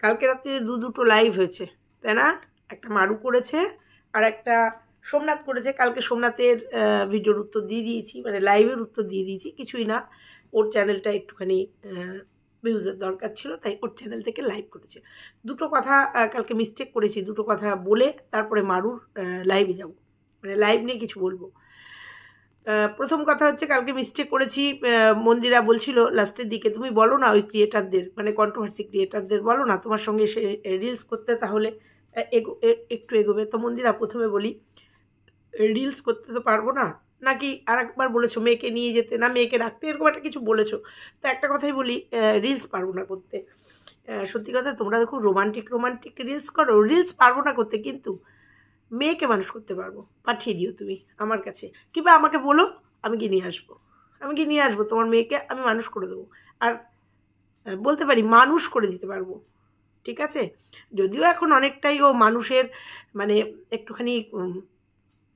কালকে রাত্রে দুটো লাইভ হয়েছে, তাই না? একটা মারু করেছে আর একটা সোমনাথ করেছে। কালকে সোমনাথের ভিডিওর উত্তর দিয়ে দিয়েছি, মানে লাইভের উত্তর দিয়ে দিয়েছি, কিছুই না। ওর চ্যানেলটা একটুখানি ভিউজের দরকার ছিল, তাই ওর চ্যানেল থেকে লাইভ করেছে। দুটো কথা কালকে মিস্টেক করেছি, দুটো কথা বলে তারপরে মারুর লাইভে যাব, মানে লাইভ নিয়ে কিছু বলবো। প্রথম কথা হচ্ছে, কালকে মিস্টেক করেছি। মন্দিরা বলছিল লাস্টের দিকে, তুমি বলো না ওই ক্রিয়েটারদের, মানে কন্ট্রোভার্সি ক্রিয়েটারদের বলো না তোমার সঙ্গে এসে রিলস করতে, তাহলে একটু এগোবে। তো মন্দিরা প্রথমে বলি, রিলস করতে তো পারবো না নাকি? আর একবার বলেছো মেয়েকে নিয়ে যেতে, না মেয়েকে রাখতে, এরকম একটা কিছু বলেছো। তো একটা কথাই বলি, রিলস পারবো না করতে। সত্যি কথা, তোমরা দেখো রোমান্টিক রিলস করো, রিলস পারবো না করতে, কিন্তু মেয়েকে মানুষ করতে পারবো। পাঠিয়ে দিও তুমি আমার কাছে, কিংবা আমাকে বলো, আমি গিয়ে নিয়ে আসবো তোমার মেয়েকে, আমি মানুষ করে দেবো। আর বলতে পারি মানুষ করে দিতে পারবো, ঠিক আছে? যদিও এখন অনেকটাই ও মানুষের মানে একটুখানি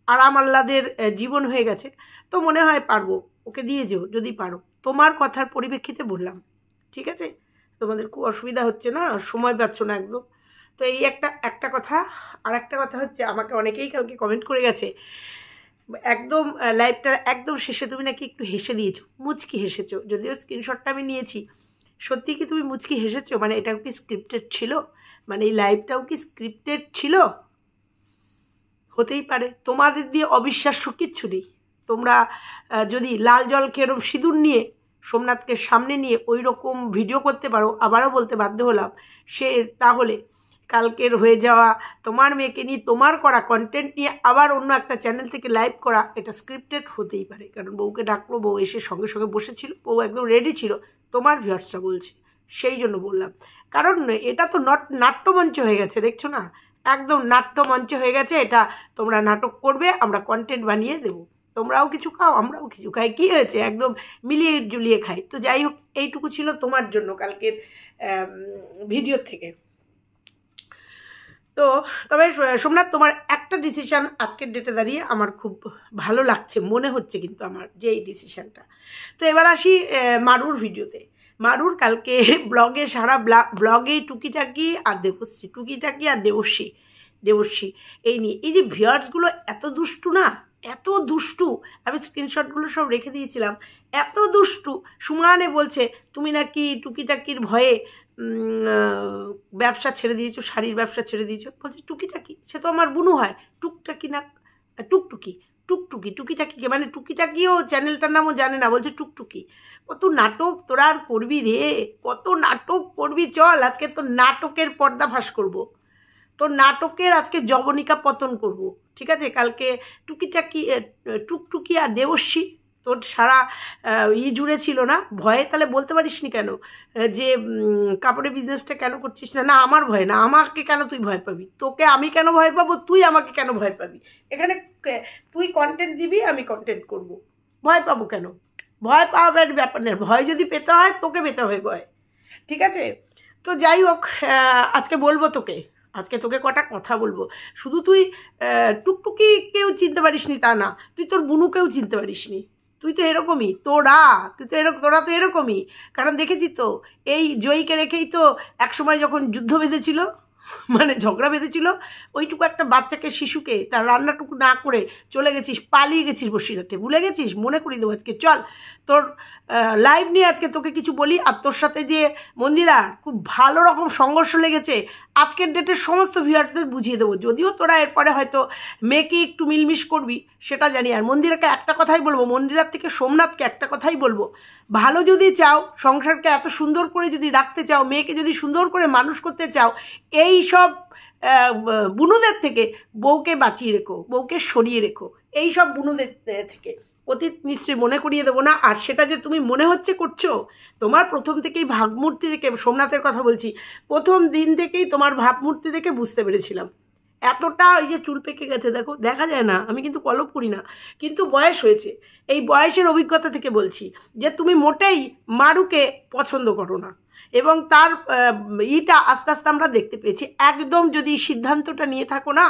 আরাম আহ্লাদের জীবন হয়ে গেছে, তো মনে হয় পারবো, ওকে দিয়ে যেও যদি পারো। তোমার কথার পরিপ্রেক্ষিতে বললাম, ঠিক আছে? তোমাদের খুব অসুবিধা হচ্ছে না, সময় পাচ্ছ না একদম। তো এই একটা কথা। আর একটা কথা হচ্ছে, আমাকে অনেকেই কালকে কমেন্ট করে গেছে, একদম লাইভটার একদম শেষে তুমি নাকি একটু হেসে দিয়েছো, মুচকি হেসেছো। যদিও স্ক্রিনশটটা আমি নিয়েছি, সত্যি কি তুমি মুচকি হেসেছো? মানে এটাও কি স্ক্রিপ্টেড ছিল? মানে এই লাইভটাও কি স্ক্রিপ্টেড ছিল? হতেই পারে, তোমাদের দিয়ে অবিশ্বাস্য কিচ্ছু নেই। তোমরা যদি লাল জল কেরম সিঁদুর নিয়ে সোমনাথকে সামনে নিয়ে ওই রকম ভিডিও করতে পারো, আবারও বলতে বাধ্য হলাম, তাহলে কালকের হয়ে যাওয়া তোমার মেয়েকে নিয়ে তোমার করা কন্টেন্ট নিয়ে আবার অন্য একটা চ্যানেল থেকে লাইভ করা, এটা স্ক্রিপ্টেড হতেই পারে। কারণ বউকে ডাকলো, বউ এসে সঙ্গে সঙ্গে বসেছিল, বউ একদম রেডি ছিল, তোমার ভিউয়ার্সরা বলছে, সেই জন্য বললাম। কারণ এটা তো নাট্যমঞ্চ হয়ে গেছে, দেখছো না? একদম নাট্যমঞ্চ হয়ে গেছে এটা। তোমরা নাটক করবে, আমরা কন্টেন্ট বানিয়ে দেবো, তোমরাও কিছু খাও আমরাও কিছু খাই, কী হয়েছে? একদম মিলিয়ে জুলিয়ে খাই। তো যাই হোক, এইটুকু ছিল তোমার জন্য কালকের ভিডিও থেকে। তো তবে সোমনাথ, তোমার একটা ডিসিশান আজকের ডেটে দাঁড়িয়ে আমার খুব ভালো লাগছে মনে হচ্ছে, কিন্তু আমার যে এই ডিসিশানটা। তো এবার আসি মারুর ভিডিওতে। মারুর কালকে ব্লগে, সারা ব্লগেই টুকিটাকি আর দেবশ্রী এই নিয়ে, এই যে ভিউয়ার্সগুলো এত দুষ্টু না, এত দুষ্টু। আমি স্ক্রিনশটগুলো সব রেখে দিয়েছিলাম, এত দুষ্টু। সুমানে বলছে তুমি নাকি টুকিটাকির ভয়ে ব্যবসা ছেড়ে দিয়েছো, শাড়ির ব্যবসা ছেড়ে দিয়েছো। বলছে টুকিটাকি, সে তো আমার বুনু হয়, টুকটাকি না টুকিটাকিকে, মানে টুকিটাকিও চ্যানেলটার নামও জানে না, বলছে টুকটুকি। কত নাটক তোরা আর করবি রে, কত নাটক করবি? চল আজকে তো নাটকের পর্দাফাঁস করবো, তোর নাটকের আজকে জবনিকা পতন করব, ঠিক আছে? কালকে টুকটুকি আর দেবশ্রী তোর সারা জুড়ে ছিল না ভয়ে, তাহলে বলতে পারিস নি কেন যে কাপড়ের বিজনেসটা কেন করছিস না? না আমার ভয় না, আমাকে কেন তুই ভয় পাবি? তোকে আমি কেন ভয় পাবো? তুই আমাকে কেন ভয় পাবি? এখানে তুই কন্টেন্ট দিবি, আমি কন্টেন্ট করব, ভয় পাবো কেন? ভয় পাওয়ার ব্যাপার নেই, ভয় যদি পেতে হয় তোকে পেতে হবে ভয়, ঠিক আছে? তো যাই হোক, আজকে বলবো তোকে কটা কথা বলবো। শুধু তুই টুকটুকিকেও চিনতে পারিস নি তা না, তুই তোর বুনুকেও চিনতে পারিস নি। তুই তো এরকমই, তোরা তো এরকমই। কারণ দেখেছি তো, এই জয়ীকে রেখেই তো একসময় যখন যুদ্ধ বেঁধেছিল, মানে ঝগড়া বেঁধেছিল, ওইটুকু একটা বাচ্চাকে, শিশুকে তার রান্নাটুকু না করে চলে গেছিস, পালিয়ে গেছিস বসিরহাটে, ভুলে গেছিস? মনে করিয়ে দেবো আজকে। চল তোর লাইভ নিয়ে আজকে তোকে কিছু বলি। আর তোর সাথে যে মন্দিরা খুব ভালো রকম সংঘর্ষ লেগেছে, আজকের ডেটের সমস্ত ভিউয়ার্সদের বুঝিয়ে দেবো। যদিও তোরা এরপরে হয়তো মেয়েকে একটু মিলমিশ করবি, সেটা জানি। আর মন্দিরাকে একটা কথাই বলবো, মন্দিরার থেকে সোমনাথকে একটা কথাই বলবো, ভালো যদি চাও, সংসারকে এত সুন্দর করে যদি রাখতে চাও, মেয়েকে যদি সুন্দর করে মানুষ করতে চাও, এই সব বুনুদের থেকে বউকে বাঁচিয়ে রেখো, বউকে সরিয়ে রেখো, এই সব বুনুদের থেকে। অতীত নিশ্চয়ই মনে করিয়ে দেবো না। আর সেটা যে তুমি মনে হচ্ছে করছো, তোমার প্রথম থেকেই ভাবমূর্তি থেকে, সোমনাথের কথা বলছি, প্রথম দিন থেকেই তোমার ভাবমূর্তি দেখে বুঝতে পেরেছিলাম। এতটা ওই যে চুল পেকে গেছে, দেখো, দেখা যায় না, আমি কিন্তু কলপ করি না, কিন্তু বয়স হয়েছে। এই বয়সের অভিজ্ঞতা থেকে বলছি যে তুমি মোটেই মারুকে পছন্দ করো না, এবং তার আস্তে আস্তে আমরা দেখতে পেয়েছি। একদম যদি সিদ্ধান্তটা নিয়ে থাকো না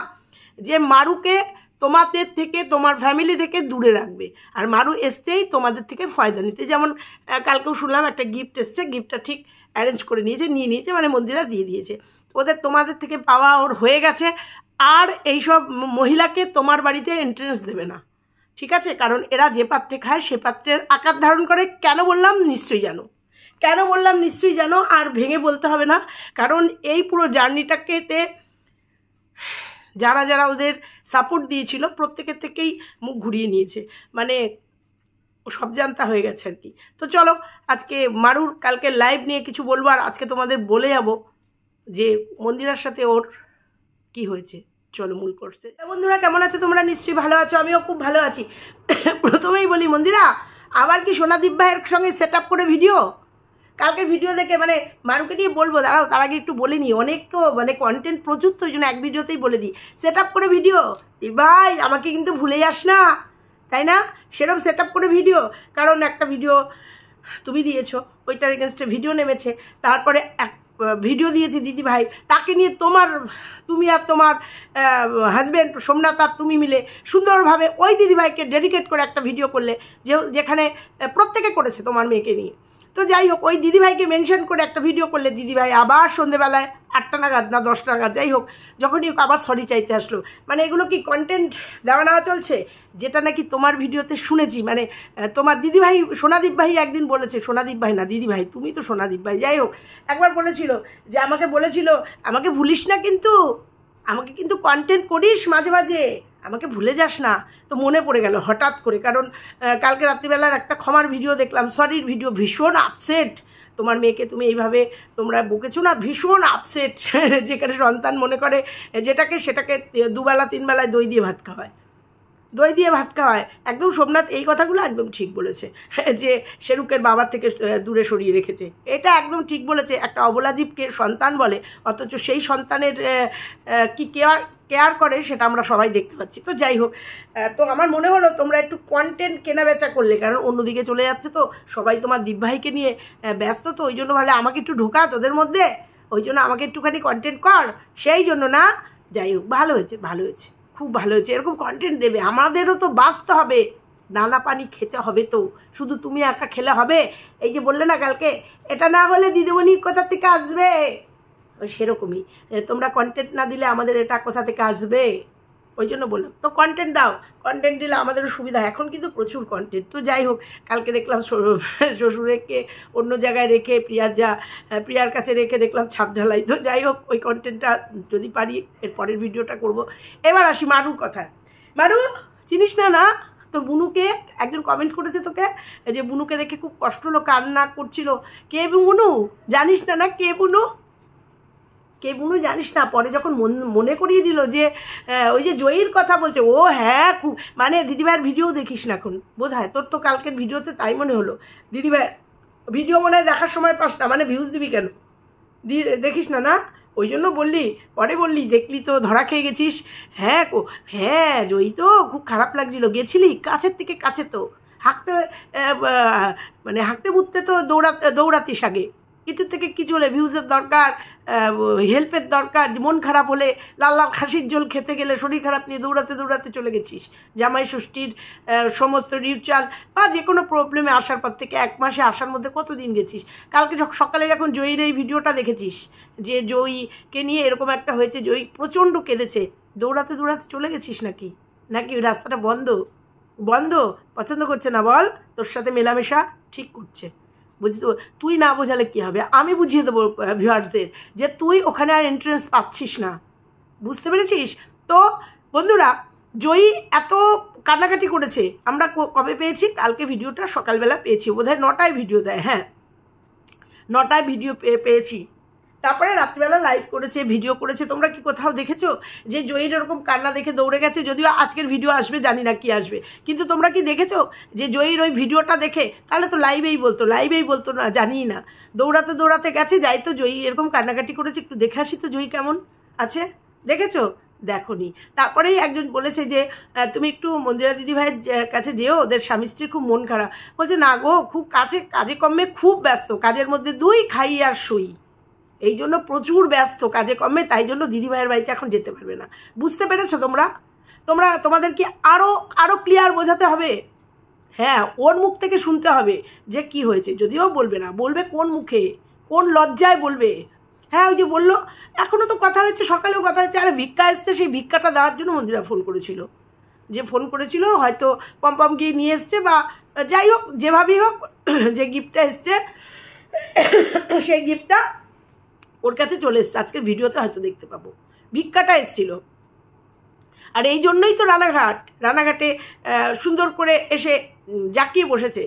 যে মারুকে তোমাদের থেকে, তোমার ফ্যামিলি থেকে দূরে রাখবে, আর মারু এসছেই তোমাদের থেকে ফয়দা নিতে। যেমন কালকেও শুনলাম একটা গিফট এসছে, গিফটটা ঠিক অ্যারেঞ্জ করে নিয়ে নিয়েছে, মানে মন্দিরা দিয়ে দিয়েছে। তোমাদের থেকে পাওয়া ওর হয়ে গেছে। আর এইসব মহিলাকে তোমার বাড়িতে এন্ট্রেন্স দেবে না, ঠিক আছে? কারণ এরা যে পাত্রে খায় সে পাত্রের আকার ধারণ করে। কেন বললাম নিশ্চয়ই জানো, আর ভেঙে বলতে হবে না। কারণ এই পুরো জার্নিটাকেতে যারা ওদের সাপোর্ট দিয়েছিল প্রত্যেকের থেকেই মুখ ঘুরিয়ে নিয়েছে, মানে সব জানতা হয়ে গেছে আর কি। তো চলো আজকে মারুর কালকে লাইভ নিয়ে কিছু বলবো, আর আজকে তোমাদের বলে যাবো যে মন্দিরার সাথে ওর কি হয়েছে। চলো মূল করছে। বন্ধুরা কেমন আছো তোমরা? নিশ্চয়ই ভালো আছো, আমিও খুব ভালো আছি। প্রথমেই বলি মন্দিরা, আবার কি সোনাদীপ ভাইয়ের সঙ্গে সেট আপ করে ভিডিও? কালকের ভিডিও দেখে মানে মারুকে নিয়ে বলবো, দাঁড়াও তার আগে একটু বলে নিই। অনেক তো মানে কন্টেন্ট প্রচুর, তো ওই জন্য এক ভিডিওতেই বলে দিই সেট আপ করে ভিডিও। ভাই আমাকে কিন্তু ভুলে যাস না, তাই না? সেরকম সেট আপ করে ভিডিও। কারণ একটা ভিডিও তুমি দিয়েছো, ওইটার এগেনস্টে ভিডিও নেমেছে। তারপরে এক ভিডিও দিয়েছি দিদি ভাই, তাকে নিয়ে তুমি আর তোমার হাজব্যান্ড সোমনাথ আর তুমি মিলে সুন্দরভাবে ওই দিদিভাইকে ডেডিকেট করে একটা ভিডিও করলে, যেখানে প্রত্যেকে করেছে তোমার মেয়েকে নিয়ে। তো যাই হোক, ওই দিদিভাইকে মেনশন করে একটা ভিডিও করলে, দিদিভাই আবার সন্ধেবেলায় 8টা নাগাদ না 10টা নাগাদ যাই হোক, যখনই হোক আবার সরি চাইতে আসলো। মানে এগুলো কি কন্টেন্ট দেওয়া নেওয়া চলছে? যেটা নাকি তোমার ভিডিওতে শুনেছি, মানে তোমার দিদিভাই সোনাদীপ ভাই একদিন বলেছে, সোনাদীপ ভাই না দিদিভাই, তুমি তো সোনাদীপ ভাই, যাই হোক একবার বলেছিল যে আমাকে ভুলিস না, কিন্তু আমাকে কিন্তু কন্টেন্ট করিস মাঝে মাঝে, আমাকে ভুলে যাস না। তো মনে পড়ে গেল হঠাৎ করে, কারণ কালকে রাত্রিবেলার একটা ক্ষমার ভিডিও দেখলাম, সরির ভিডিও। ভীষণ আপসেট, তোমার মেয়েকে তুমি এইভাবে তোমরা বকেছো না, ভীষণ আপসেট। যেখানে সন্তান মনে করে সেটাকে 2 বেলা 3 বেলায় দই দিয়ে ভাত খাওয়ায়। একদম সোমনাথ এই কথাগুলো একদম ঠিক বলেছে, যে শেরুকের বাবার থেকে দূরে সরিয়ে রেখেছে। এটা একদম ঠিক বলেছে। একটা অবলাজীবকে সন্তান বলে, অথচ সেই সন্তানের কি কেয়ার করে সেটা আমরা সবাই দেখতে পাচ্ছি। তো যাই হোক, তো আমার মনে হলো তোমরা একটু কন্টেন্ট কেনা বেচা করলে, কারণ অন্যদিকে চলে যাচ্ছে তো সবাই, তোমার দীপভাইকে নিয়ে ব্যস্ত। তো ওই জন্য ভালো আমাকে একটু ঢোকা তোদের মধ্যে, ওই জন্য আমাকে একটুখানি কন্টেন্ট কর, সেই জন্য না। যাই হোক, ভালো হয়েছে, খুব ভালো হয়েছে। এরকম কন্টেন্ট দেবে, আমাদেরও তো বাঁচতে হবে, দানা পানি খেতে হবে। তো শুধু তুমি একা খেলে হবে? এই যে বললে না কালকে, এটা না হলে দিদিমণি কোথা থেকে আসবে, ওই সেরকমই তোমরা কন্টেন্ট না দিলে আমাদের এটা কোথা থেকে আসবে? ওই জন্য বললাম তো কন্টেন্ট দাও, কন্টেন্ট দিলে আমাদেরও সুবিধা। এখন কিন্তু প্রচুর কন্টেন্ট। তো যাই হোক, কালকে দেখলাম শ্বশুরকে অন্য জায়গায় রেখে প্রিয়ার কাছে রেখে দেখলাম ছাদ ঢালাই। তো যাই হোক, ওই কন্টেন্টটা যদি পারি এর পরের ভিডিওটা করব। এবার আসি মারুর কথা। মারু চিনিস না তোর বুনুকে? একজন কমেন্ট করেছে তোকে যে বুনুকে দেখে খুব কষ্ট হলো, কান্না করছিল। কে বুনু জানিস না? কে বুনু জানিস না? পরে যখন মনে করিয়ে দিল যে ওই যে জয়ীর কথা বলছে, ও হ্যাঁ খুব, মানে দিদিভাইয়ের ভিডিও দেখিস না এখন বোধ হয়, তোর তো কালকের ভিডিওতে তাই মনে হলো। দিদিভাইয়ের ভিডিও মনে হয় দেখার সময় পাস না, মানে ভিউজ দিবি কেন? দেখিস না? ওই জন্য পরে বললি দেখলি তো ধরা খেয়ে গেছিস। হ্যাঁ জয়ী তো খুব খারাপ লাগছিল। গেছিলি কাছের থেকে কাছে, তো হাঁকতে বুঝতে তো দৌড়াতিস আগে। কিছু থেকে কিছু হলে ভিউজের দরকার, হেল্পের দরকার, মন খারাপ হলে লাল খাসির ঝোল খেতে গেলে শরীর খারাপ নিয়ে দৌড়াতে চলে গেছিস। জামাই ষষ্ঠীর সমস্ত রিচুয়াল বা যে কোনো প্রবলেমে আসার পর থেকে 1 মাসে আসার মধ্যে কতদিন গেছিস? কালকে সকালে যখন জয়ীর এই ভিডিওটা দেখেছিস, যে জয়ীকে নিয়ে এরকম একটা হয়েছে, জয়ী প্রচণ্ড কেঁদেছে, দৌড়াতে চলে গেছিস নাকি ওই রাস্তাটা বন্ধ পছন্দ করছে না? বল, তোর সাথে মেলামেশা ঠিক করছে, বুঝলি তো? তুই না বোঝালে কী হবে? আমি বুঝিয়ে দেবো ভিউয়ার্সদের যে তুই ওখানে আর এন্ট্রেন্স পাচ্ছিস না, বুঝতে পেরেছিস? তো বন্ধুরা, জয়ী এত কান্নাকাটি করেছে, আমরা কবে পেয়েছি? কালকে ভিডিওটা সকালবেলা পেয়েছি, বোধহয় 9টায় ভিডিও দেয়। হ্যাঁ, 9টায় ভিডিও পেয়েছি। তারপরে রাত্রিবেলা লাইভ করেছে, ভিডিও করেছে। তোমরা কি কোথাও দেখেছো যে জয়ীর এরকম কান্না দেখে দৌড়ে গেছে? যদিও আজকের ভিডিও আসবে, জানি না কি আসবে, কিন্তু তোমরা কি দেখেছো যে জয়ীর ওই ভিডিওটা দেখে? তাহলে তো লাইভেই বলতো না, জানি না, দৌড়াতে গেছে। যাই তো জয়ী এরকম কান্নাকাটি করেছে, একটু দেখে আসি তো জয়ী কেমন আছে। দেখেছো? দেখোনি। তারপরেই একজন বলেছে যে তুমি একটু মন্দিরা দিদিভাইয়ের কাছে যেও, ওদের স্বামী স্ত্রীর খুব মন খারাপ। বলছে না গো, খুব কাজে কমে খুব ব্যস্ত, কাজের মধ্যে 2 খাই আর শুই, এই জন্য প্রচুর ব্যস্ত কাজে কমে, তাই জন্য দিদিভাইয়ের বাড়িতে এখন যেতে পারবে না। বুঝতে পেরেছো তোমাদের কি আরো ক্লিয়ার বোঝাতে হবে? হ্যাঁ, ওর মুখ থেকে শুনতে হবে যে কি হয়েছে। যদিও বলবে না, বলবে কোন কোন লজ্জায় বলবে? হ্যাঁ, ওই যে বললো, এখনও তো কথা হয়েছে, সকালেও কথা হয়েছে, আরে ভিক্ষা এসছে, সেই ভিক্ষাটা দেওয়ার জন্য মন্দিরা ফোন করেছিল, যে ফোন করেছিল হয়তো পম্পম গিয়ে নিয়ে এসছে, বা যাই হোক, যেভাবেই হোক, যে গিফটটা এসছে সেই গিফটটা ওর কাছে চলে এসছে। আজকের ভিডিওতে হয়তো দেখতে পাবো, ভিক্ষাটা এসছিল। আর এই জন্যই তো রানাঘাটে সুন্দর করে এসে জাকিয়ে বসেছে।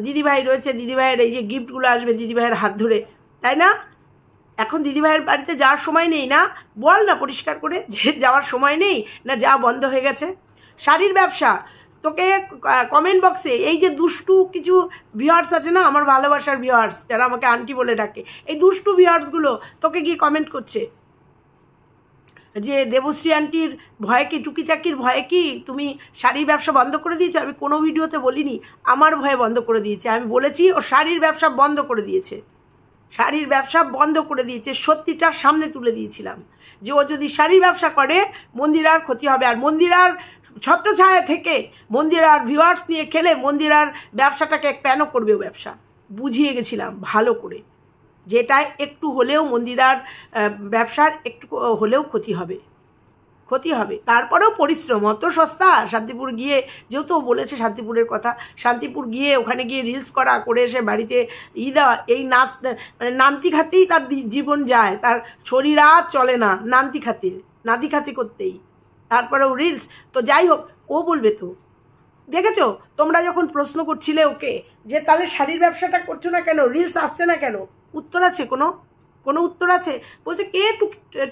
দিদিভাই রয়েছে, দিদিভাইয়ের এই যে গিফটগুলো আসবে দিদিভাইয়ের হাত ধরে, তাই না? এখন দিদিভাইয়ের বাড়িতে যাওয়ার সময় নেই না? বল না পরিষ্কার করে যে যাওয়ার সময় নেই, না যা বন্ধ হয়ে গেছে। শাড়ির ব্যবসা, তোকে কমেন্ট বক্সে এই যে দুষ্টু কিছু ভিউয়ার্স আছে না, আমার ভালোবাসার ভিউয়ার্স যারা আমাকে আন্টি বলে ডাকে, এই দুষ্টু ভিউয়ার্সগুলো তোকে গিয়ে কমেন্ট করছে যে দেবশ্রী আন্টির ভয়ে কি, টুকিটাকির ভয়ে কি তুমি শাড়ির ব্যবসা বন্ধ করে দিয়েছো? আমি কোনো ভিডিওতে বলিনি আমার ভয়ে বন্ধ করে দিয়েছে, আমি বলেছি ও শাড়ির ব্যবসা বন্ধ করে দিয়েছে, শাড়ির ব্যবসা বন্ধ করে দিয়েছে। সত্যিটার সামনে তুলে দিয়েছিলাম যে ও যদি শাড়ির ব্যবসা করে মন্দিরার ক্ষতি হবে। আর মন্দিরার ছত্রছায়া থেকে মন্দিরার ভিউয়ার্স নিয়ে খেলে মন্দিরার ব্যবসাটাকে কেন করবে ও ব্যবসা, বুঝিয়ে গেছিলাম ভালো করে, যেটায় একটু হলেও মন্দিরার ব্যবসার একটু হলেও ক্ষতি হবে। তারপরেও পরিশ্রম, অত সস্তা? শান্তিপুর গিয়ে, যেহেতু বলেছে শান্তিপুরের কথা, শান্তিপুর গিয়ে ওখানে গিয়ে রিলস করে এসে বাড়িতে দেওয়া, এই মানে নান্তি খাতেই তার জীবন যায়, তার শরীর আর চলে না নাতি খাতি করতেই, তারপরেও রিলস। তো যাই হোক, ও বলবে তো, দেখেছো তোমরা যখন প্রশ্ন করছিলে ওকে যে তাহলে শাড়ির ব্যবসাটা করছো না কেন, রিলস আসছে না কেন, উত্তর আছে? কোনো উত্তর আছে? বলছে কে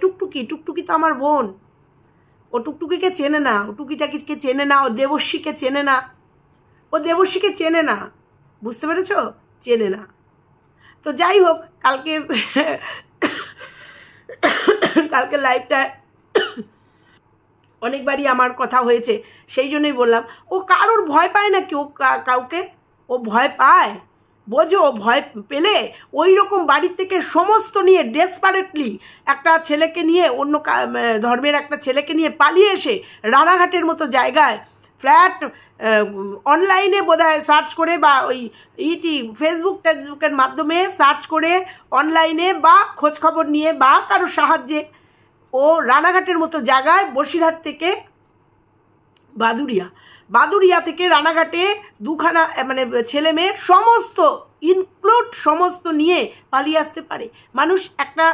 টুকটুকি তো আমার বোন, ও টুকটুকিকে চেনে না, ও টুকিটাকিকে চেনে না, ও দেবশ্রীকে চেনে না, বুঝতে পেরেছ? চেনে না। তো যাই হোক, কালকে লাইভটা অনেকবারই আমার কথা হয়েছে, সেই জন্যই বললাম। ও কারোর ভয় পায় না কি? ও কাউকে ও ভয় পায়? বোঝো, ভয় পেলে ওই রকম বাড়ির থেকে সমস্ত নিয়ে ডেসপারেটলি একটা ছেলেকে নিয়ে, অন্য ধর্মের একটা ছেলেকে নিয়ে পালিয়ে এসে রানাঘাটের মতো জায়গায় ফ্ল্যাট অনলাইনে বোধহয় সার্চ করে, বা ওই ফেসবুকের মাধ্যমে সার্চ করে অনলাইনে বা খোঁজখবর নিয়ে বা কারো সাহায্যে ও রানাঘাটের মতো জায়গায়, বসিরহাট থেকে বাদুরিয়া থেকে রানাঘাটে দুখানা মানে ছেলে মেয়ে সমস্ত নিয়ে পালিয়ে আসতে পারে মানুষ। একটা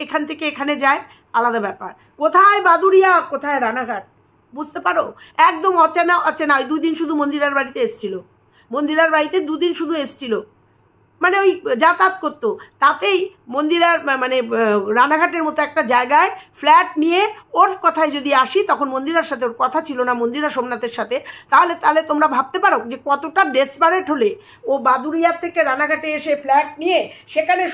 এখান থেকে এখানে যায়, আলাদা ব্যাপার। কোথায় বাদুরিয়া, কোথায় রানাঘাট, বুঝতে পারো? একদম অচেনা। ওই দুদিন শুধু মন্দিরার বাড়িতে এসছিল, মন্দিরার বাড়িতে দুদিন শুধু এসছিল, মানে ওই যাতায়াত করতো, তাতেই মন্দিরার মানে রানাঘাটের মতো একটা জায়গায় ফ্ল্যাট নিয়ে ওর কথায় যদি আসি, তখন মন্দিরার সাথে ওর কথা ছিল না, মন্দিরা সোমনাথের সাথে। তাহলে তোমরা ভাবতে পারো যে কতটা ডেসপারেট হলে ও বাদুরিয়ার থেকে রানাঘাটে এসে ফ্ল্যাট নিয়ে সেখানে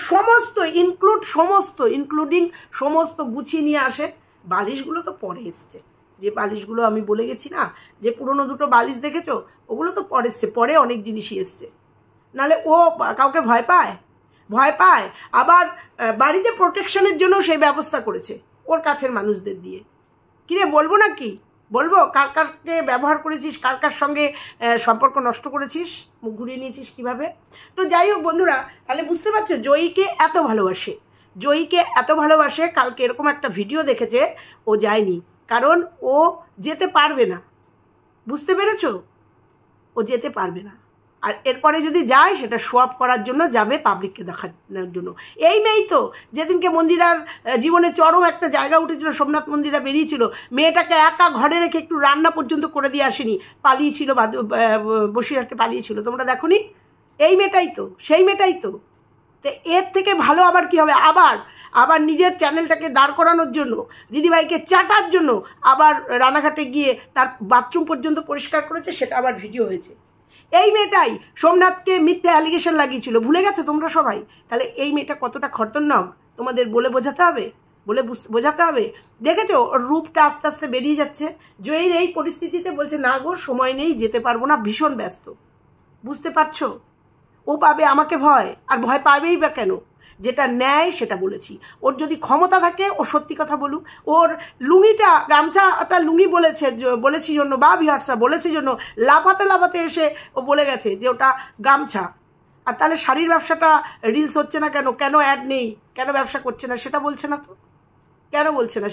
ইনক্লুডিং সমস্ত গুছিয়ে নিয়ে আসে। বালিশগুলো তো পরে এসছে, যে বালিশগুলো আমি বলে গেছি না, যে পুরনো দুটো বালিশ দেখেছো, ওগুলো তো পরে এসছে, পরে অনেক জিনিসই এসছে। নাহলে ও কাউকে ভয় পায়। আবার বাড়িতে প্রোটেকশনের জন্য সেই ব্যবস্থা করেছে ওর কাছের মানুষদের দিয়ে। কিরে বলবো না কি বলবো? কারকে ব্যবহার করেছিস, কার সঙ্গে সম্পর্ক নষ্ট করেছিস, মুখ ঘুরিয়ে নিয়েছিস কিভাবে। তো যাই হোক বন্ধুরা, তাহলে বুঝতে পারছো জয়ীকে এত ভালোবাসে। কালকে এরকম একটা ভিডিও দেখেছে, ও যায়নি, কারণ ও যেতে পারবে না, বুঝতে পেরেছো? ও যেতে পারবে না। আর এরপরে যদি যায়, সেটা শো আপ করার জন্য যাবে, পাবলিককে দেখানোর জন্য। এই মেয়েই তো যেদিনকে মন্দিরার জীবনে চরম একটা জায়গা উঠেছিল, সোমনাথ মন্দিরা বেরিয়েছিল, মেয়েটাকে একা ঘরে রেখে একটু রান্না পর্যন্ত করে দিয়ে আসেনি, পালিয়েছিল, বসিরহাটে পালিয়েছিল, তোমরা দেখোনি? এই মেয়েটাই তো, সেই মেয়েটাই তো। তো এর থেকে ভালো আবার কি হবে? আবার নিজের চ্যানেলটাকে দাঁড় করানোর জন্য, দিদিভাইকে চাটার জন্য আবার রানাঘাটে গিয়ে তার বাথরুম পর্যন্ত পরিষ্কার করেছে, সেটা আবার ভিডিও হয়েছে। এই মেয়েটাই সোমনাথকে মিথ্যে অ্যালিগেশন লাগিয়েছিল, ভুলে গেছো তোমরা সবাই? তাহলে এই মেয়েটা কতটা খতরনাক তোমাদের বোঝাতে হবে। দেখেছো ওর রূপটা আস্তে আস্তে বেরিয়ে যাচ্ছে। জয়ীর এই পরিস্থিতিতে বলছে না গো, সময় নেই, যেতে পারবো না, ভীষণ ব্যস্ত, বুঝতে পারছো? ও পাবে আমাকে ভয়, আর ভয় পাবেই বা কেন? যেটা ন্যায় সেটা বলেছি। ওর যদি ক্ষমতা থাকে ও সত্যি কথা বলুক। ওর গামছাটা লুঙ্গি বলেছি জন্য, বা ভিউয়ার্সরা বলেছি জন্য লাফাতে এসে ও বলে গেছে যে ওটা গামছা। আর তাহলে শাড়ির ব্যবসাটা রিলস হচ্ছে না কেন, কেন অ্যাড নেই, কেন ব্যবসা করছে না সেটা বলছে না তো, কেন বলছে না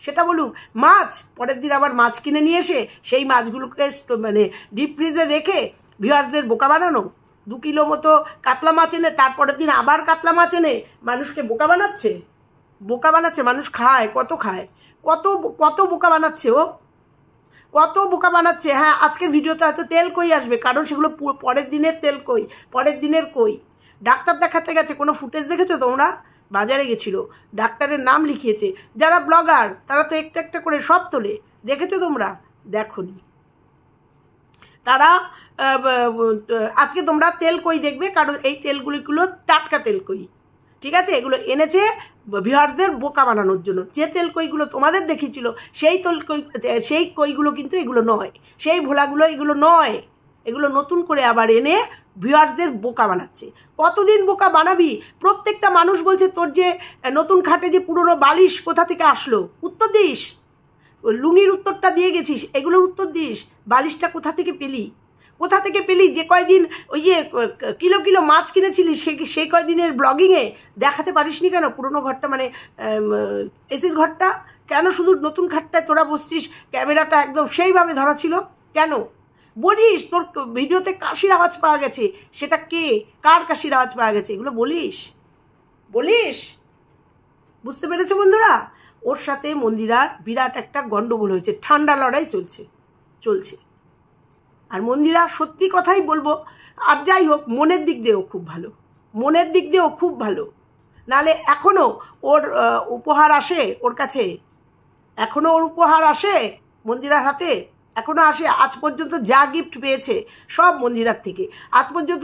সেটা বলুক। মাছ পরের দিন আবার মাছ কিনে নিয়ে এসে সেই মাছগুলোকে মানে ডিপ ফ্রিজে রেখে ভিউয়ার্সদের বোকা বানানো, 2 কিলো মতো কাতলা মাছ এনে তারপরের দিন আবার কাতলা মাছ এনে মানুষকে বোকা বানাচ্ছে। মানুষ খায়, কত খায়, কত বোকা বানাচ্ছে ও, কত বোকা বানাচ্ছে। হ্যাঁ, আজকের ভিডিওতে হয়তো তেল কই আসবে, কারণ সেগুলো পরের দিনের তেল কই, পরের দিনের কই। ডাক্তার দেখাতে গেছে, কোনো ফুটেজ দেখেছো তোমরা? বাজারে গেছিল, ডাক্তারের নাম লিখিয়েছে। যারা ব্লগার তারা তো একটা একটা করে সব তোলে, দেখেছো তোমরা? দেখোনি। তারা আজকে তোমরা তেল কই দেখবে, কারণ এই তেলগুলো টাটকা তেল কই, ঠিক আছে? এগুলো এনেছে ভিউয়ার্সদের বোকা বানানোর জন্য। যে তেল কইগুলো তোমাদের দেখিয়েছিল সেই কইগুলো কিন্তু এগুলো নয়, সেই ভোলাগুলো এগুলো নয়, এগুলো নতুন করে আবার এনে ভিউয়ার্সদের বোকা বানাচ্ছে। কতদিন বোকা বানাবি? প্রত্যেকটা মানুষ বলছে তোর যে নতুন খাটে যে পুরনো বালিশ কোথা থেকে আসলো, উত্তর দিস। লুঙ্গির উত্তরটা দিয়ে গেছিস, এগুলোর উত্তর দিস। বালিশটা কোথা থেকে পেলি? যে কয়দিন ওই যে কিলো কিলো মাছ কিনেছিলি সেই কয়দিনের ব্লগিংয়ে দেখাতে পারিসনি কেন পুরনো ঘরটা, মানে এসির ঘরটা? কেন শুধু নতুন খাটটায় তোরা বসছিস, ক্যামেরাটা একদম সেইভাবে ধরা ছিল কেন? বলিস তোর ভিডিওতে কাশির আওয়াজ পাওয়া গেছে, সেটা কে, কার কাশির আওয়াজ পাওয়া গেছে, এগুলো বলিস। বুঝতে পেরেছো বন্ধুরা? ওর সাথে মন্দিরার বিরাট একটা গন্ডগোল হয়েছে, ঠান্ডা লড়াই চলছে। আর মন্দিরা সত্যি কথাই বলবো, আর যাই হোক মনের দিক দিয়েও খুব ভালো, নালে এখনও ওর উপহার আসে ওর কাছে, মন্দিরার হাতে এখনও আসে। আজ পর্যন্ত যা গিফট পেয়েছে সব মন্দিরার থেকে। আজ পর্যন্ত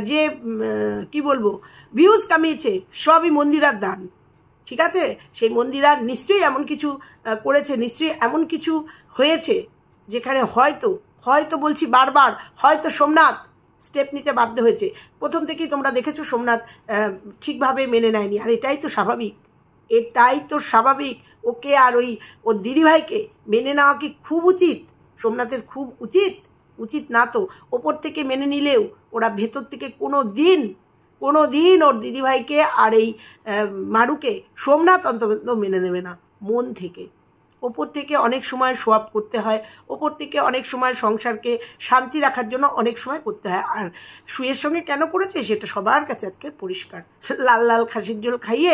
যে কি বলবো ভিউজ কামিয়েছে সবই মন্দিরার দান, ঠিক আছে? সেই মন্দিরার নিশ্চয়ই এমন কিছু করেছে, নিশ্চয়ই এমন কিছু হয়েছে যেখানে হয়তো বলছি বারবার, হয়তো সোমনাথ স্টেপ নিতে বাধ্য হয়েছে। প্রথম থেকেই তোমরা দেখেছো সোমনাথ ঠিকভাবে মেনে নেয়নি, আর এটাই তো স্বাভাবিক। ওকে আর ওর দিদিভাইকে মেনে নেওয়া কি খুব উচিত? সোমনাথের খুব উচিত না তো। ওপর থেকে মেনে নিলেও ওরা ভেতর থেকে কোনো দিন ওর দিদিভাইকে আর এই মারুকে সোমনাথ অন্তত মেনে নেবে না মন থেকে। ওপর থেকে অনেক সময় শো আপ করতে হয়, ওপর থেকে অনেক সময় সংসারকে শান্তি রাখার জন্য অনেক সময় করতে হয়। আর সুয়ের সঙ্গে কেন করেছে সেটা সবার কাছে আজকে পরিষ্কার। লাল খাসির ঝোল খাইয়ে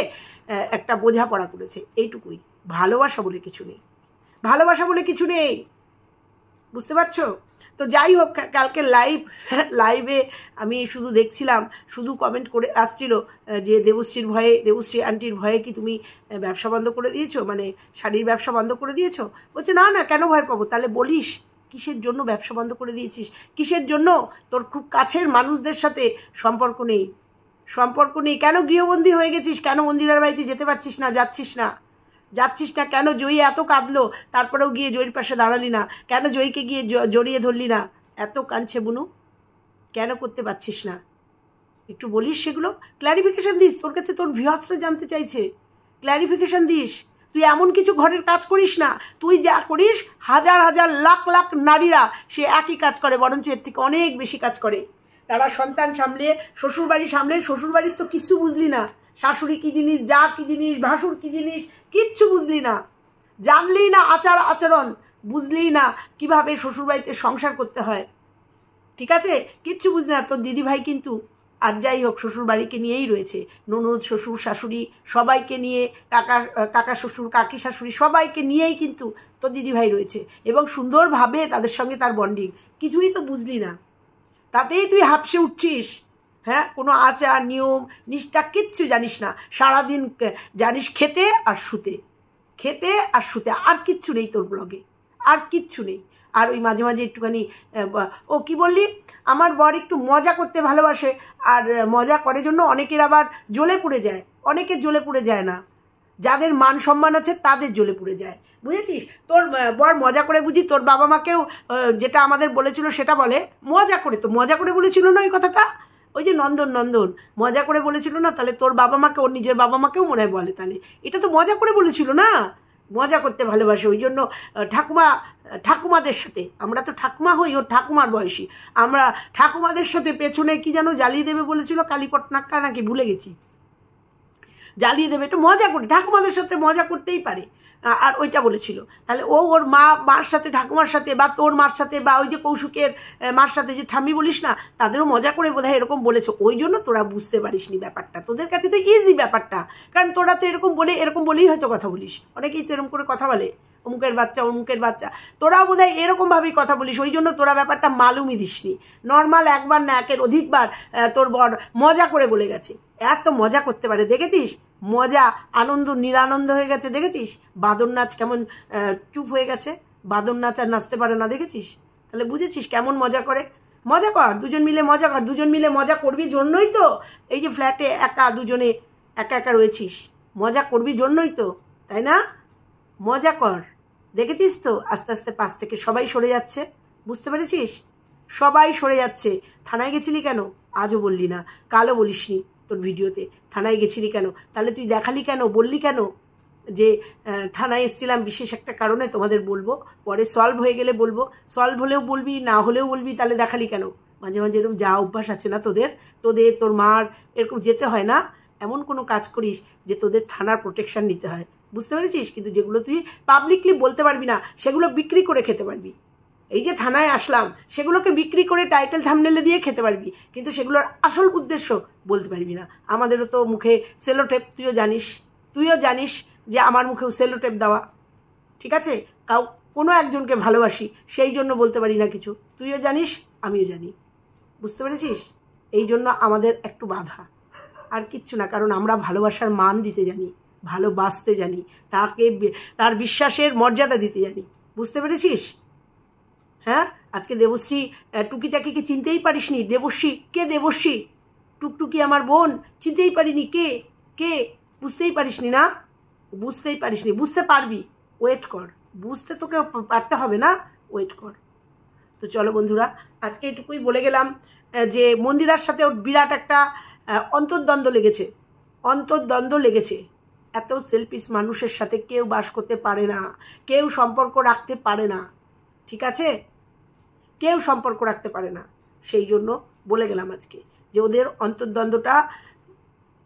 একটা বোঝাপড়া করেছে, এইটুকুই। ভালোবাসা বলে কিছু নেই, বুঝতে পারছো? তো যাই হোক, কালকে লাইভে আমি শুধু দেখছিলাম, শুধু কমেন্ট করে আসছিল যে দেবশ্রী আন্টির ভয়ে কি তুমি ব্যবসা বন্ধ করে দিয়েছো, মানে শাড়ির ব্যবসা বন্ধ করে দিয়েছো? বলছে না কেন ভয় পাবো? তাহলে বলিস কিসের জন্য ব্যবসা বন্ধ করে দিয়েছিস, কিসের জন্য? তোর খুব কাছের মানুষদের সাথে সম্পর্ক নেই, কেন গৃহবন্দী হয়ে গেছিস? কেন মন্দিরার বাড়িতে যেতে পারছিস না, যাচ্ছিস না? কেন জয়ী এত কাঁদলো, তারপরেও গিয়ে জয়ীর পাশে দাঁড়ালি না? কেন জয়ীকে গিয়ে জড়িয়ে ধরলি না? এত কাঁদছে বুনু, কেন করতে পারছিস না? একটু বলিস, সেগুলো ক্ল্যারিফিকেশন দিস। তোর কাছে তোর ভিউয়ার্সরা জানতে চাইছে, ক্ল্যারিফিকেশন দিস। তুই এমন কিছু ঘরের কাজ করিস না, তুই যা করিস হাজার হাজার লাখ নারীরা সে একই কাজ করে, বরঞ্চ এর থেকে অনেক বেশি কাজ করে। তারা সন্তান সামলে, শ্বশুরবাড়ি সামলে, শ্বশুরবাড়ির তো কিচ্ছু বুঝলি না, শাশুড়ি কি জিনিস, যা কি জিনিস, ভাসুর কি জিনিস, কিচ্ছু বুঝলি না, জানলি না আচরণ, বুঝলি না কিভাবে শ্বশুরবাড়িতে সংসার করতে হয়, ঠিক আছে? কিচ্ছু বুঝলি না। তোর দিদিভাই কিন্তু আর যাই হোক শ্বশুরবাড়িকে নিয়েই রয়েছে, ননদ শ্বশুর শাশুড়ি সবাইকে নিয়ে, কাকা শ্বশুর কাকি শাশুড়ি সবাইকে নিয়েই কিন্তু তোর দিদিভাই রয়েছে, এবং সুন্দরভাবে তাদের সঙ্গে তার বন্ডিং। কিছুই তো বুঝলি না, তাতেই তুই হাঁপসে উঠছিস। হ্যাঁ, কোনো আচার নিয়ম নিষ্ঠা কিচ্ছু জানিস না, সারাদিন জানিস খেতে আর শুতে, আর কিচ্ছু নেই তোর ব্লগে, আর কিচ্ছু নেই। আর ওই মাঝে মাঝে একটুখানি ও কি বললি, আমার বর একটু মজা করতে ভালোবাসে, আর মজা করে জন্য অনেকের আবার জ্বলে পুড়ে যায়, অনেকের জ্বলে পুড়ে যায় না, যাদের মান সম্মান আছে তাদের জ্বলে পুড়ে যায়, বুঝেছিস? তোর বর মজা করে বুঝি তোর বাবা মাকেও যেটা আমাদের বলেছিল সেটা বলে, মজা করে বলেছিল না ওই কথাটা? ওই যে নন্দন মজা করে বলেছিল না, তাহলে তোর বাবা মাকে, ওর নিজের বাবা মাকেও মনে হয় বলে, তাহলে এটা তো মজা করে বলেছিল না? মজা করতে ভালোবাসে। ওই জন্য ঠাকুমাদের সাথে, আমরা তো ঠাকুমা হই, ওর ঠাকুমার বয়সী, আমরা ঠাকুমাদের সাথে পেছনে কি যেন জ্বালিয়ে দেবে বলেছিল, কালীপটনাক্কা নাকি ভুলে গেছি, জ্বালিয়ে দেবে, একটু মজা করি, ঠাকুমাদের সাথে মজা করতেই পারে, আর ওইটা বলেছিল। তাহলে ওর মার সাথে, ঠাকুমার সাথে, বা তোর মার সাথে, বা ওই যে কৌশুকের মার সাথে যে ঠাম্মি বলিস না, তাদেরও মজা করে বোধহয় এরকম বলেছে। ওই জন্য তোরা বুঝতে পারিসনি ব্যাপারটা, তোদের কাছে তো ইজি ব্যাপারটা, কারণ তোরা তো এরকম বলেই হয়তো কথা বলিস, অনেকেই তো এরকম করে কথা বলে, অমুকের বাচ্চা, তোরাও বোধহয় এরকমভাবেই কথা বলিস, ওই জন্য তোরা ব্যাপারটা মালুমই দিসনি। নর্মাল একবার না, একের অধিকবার তোর বর মজা করে বলে গেছে, এত মজা করতে পারে দেখেছিস, মজা, আনন্দ, নিরানন্দ হয়ে গেছে দেখেছিস। বাদর নাচ কেমন চুপ হয়ে গেছে, বাদর নাচ আর নাচতে পারে না দেখেছিস, তাহলে বুঝেছিস কেমন মজা করে। মজা কর, দুজন মিলে মজা কর, দুজন মিলে মজা করবি জন্যই তো এই যে ফ্ল্যাটে দুজনে একা রয়েছিস, মজা করবি জন্যই তো, তাই না? মজা কর, দেখেছিস তো আস্তে আস্তে পাশ থেকে সবাই সরে যাচ্ছে, বুঝতে পেরেছিস, সবাই সরে যাচ্ছে। থানায় গেছিলি কেন আজও বললি না, কালও বলিসনি তোর ভিডিওতে, থানায় গেছিলি কেন, তাহলে তুই দেখালি কেন, বললি কেন যে থানায় এসেছিলাম বিশেষ একটা কারণে, তোমাদের বলবো, পরে সলভ হয়ে গেলে বলবো, সলভ হলেও বলবি, না হলেও বলবি, তাহলে দেখালি কেন? মাঝে মাঝে এরকম যা অভ্যাস আছে না তোর মার এরকম যেতে হয় না, এমন কোনো কাজ করিস যে তোদের থানার প্রোটেকশন নিতে হয়, বুঝতে পেরেছিস? কিন্তু যেগুলো তুই পাবলিকলি বলতে পারবি না, সেগুলো বিক্রি করে খেতে পারবি। এই যে থানায় আসলাম, সেগুলোকে বিক্রি করে টাইটেল থাম্বনেলে দিয়ে খেতে পারবি, কিন্তু সেগুলোর আসল উদ্দেশ্য বলতে পারবি না। আমাদেরও তো মুখে সেলোটেপ, তুইও জানিস যে আমার মুখেও সেলোটেপ দেওয়া, ঠিক আছে? কোনো একজনকে ভালোবাসি, সেই জন্য বলতে পারি না কিছু, তুইও জানিস, আমিও জানি, বুঝতে পেরেছিস? এই জন্য আমাদের একটু বাধা, আর কিচ্ছু না, কারণ আমরা ভালোবাসার মান দিতে জানি, ভালোবাসতে জানি, তার বিশ্বাসের মর্যাদা দিতে জানি, বুঝতে পেরেছিস? হ্যাঁ, আজকে দেবশ্রী টুকিটাকিকে চিনতেই পারিসনি। দেবশ্রী কে? দেবশ্রী টুকটুকি আমার বোন, চিনতেই পারিনি কে বুঝতেই পারিসনি না, বুঝতেই পারিসনি, বুঝতে পারবি, ওয়েট কর, বুঝতে তোকে পারতে হবে না, ওয়েট কর। তো চলো বন্ধুরা, আজকে এটুকুই বলে গেলাম যে মন্দিরার সাথে ওর বিরাট একটা অন্তর্দ্বন্দ্ব লেগেছে। এত সেলফিশ মানুষের সাথে কেউ বাস করতে পারে না, কেউ সম্পর্ক রাখতে পারে না, ঠিক আছে? কেউ সম্পর্ক রাখতে পারে না, সেই জন্য বলে গেলাম আজকে যে ওদের অন্তর্দ্বন্দ্বটা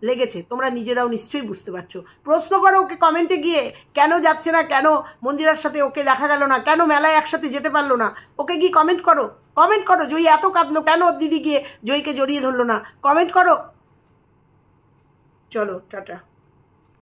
লেগেছে, তোমরা নিজেরাও নিশ্চয়ই বুঝতে পারছো। প্রশ্ন করো ওকে কমেন্টে গিয়ে, কেন যাচ্ছে না, কেন মন্দিরার সাথে ওকে দেখা গেল না, কেন মেলায় একসাথে যেতে পারলো না, ওকে গিয়ে কমেন্ট করো। জয়ী এত কাঁদলো কেন, ওর দিদি গিয়ে জয়ীকে জড়িয়ে ধরলো না, কমেন্ট করো। চলো টাটা।